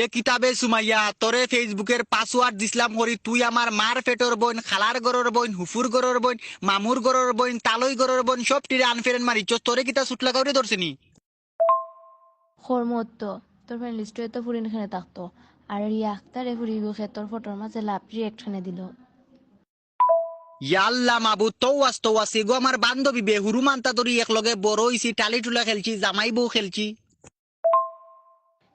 এ কিতাবে সুমাইয়া তোরে ফেসবুকের পাসওয়ার্ড দিছিলাম হরি তুই আমার মার পেটর বোন খালার গরর বোন হুফুর গরর বোন মামুর গরর বোন তালই গরর বোন সব টিরে আনফেরেন মারিচ তোরে কিতা সুটলা কাউরে ধরছিনি খরমত তো তোর ফ্রেন্ড লিস্টে তো ফুরিন খানে থাকতো আর রিয়া আক্তারে ফুরি গো তোর ফটোর মাঝে লাভ রিয়েক্ট খানে দিল। ইয়াল্লা মাবু তৌয়াস গো আমার বান্ধবী বেহুরু মান্তা ধরি একলগে বড় হইছি টালি টুলা খেলছি জামাই বউ খেলছি।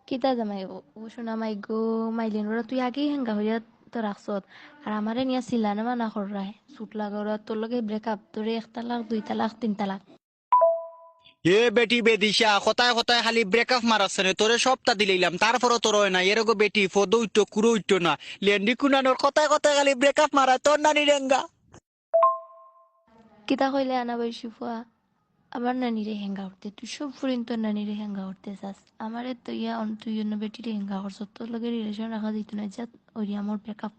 কিতা জামাই ও শোনা মাই গো মাইলিন ওরা তুই আগেই হেঙ্গা হইয়া তো রাখছত আর আমারে নিয়া সিলানো মানা কর রায় সুট লাগা ওরা তোর লগে ব্রেকআপ তোরে 1 তালাক 2 তালাক 3 তালাক। এ বেটি বেদিশা কথায় কথায় খালি ব্রেকআপ মারাচ্ছে না তোরে সপ্তাহ দিলাম তারপরও তোর হয় না এরকম বেটি ফদো উঠতো কুড়ো উঠতো না লেন্ডি কুনানোর কথায় কথায় খালি ব্রেকআপ মারা তোর নানি রেঙ্গা। কিতা কইলে আনা বৈশি ফুয়া আবার নানিরে হেঙ্গা উঠতে তুই সব ফুরিন তোর নানিরে হেঙ্গা উঠতে চাস আমারে তো ইয়া তুই অন্য বেটিরে হেঙ্গা করছ তোর লগে রিলেশন রাখা দিত না যা ওই আমার ব্রেকআপ।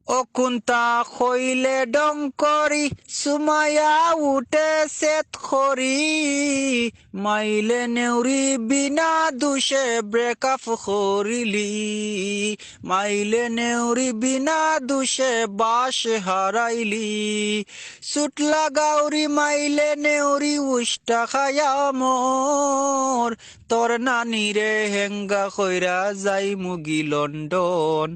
ও কুন্তা খইলে ডং করি সুমায়া উঠে সেত খরি মাইলে নেউরি বিনা দুষে ব্রেকআপ খরিলি মাইলে নেউরি বিনা দুষে বাস হারাইলি সুট লাগাউরি মাইলে নেউরি উষ্টা খায়া মোর তোর নানি রে হেঙ্গা কইরা যাই মুগি লন্ডন।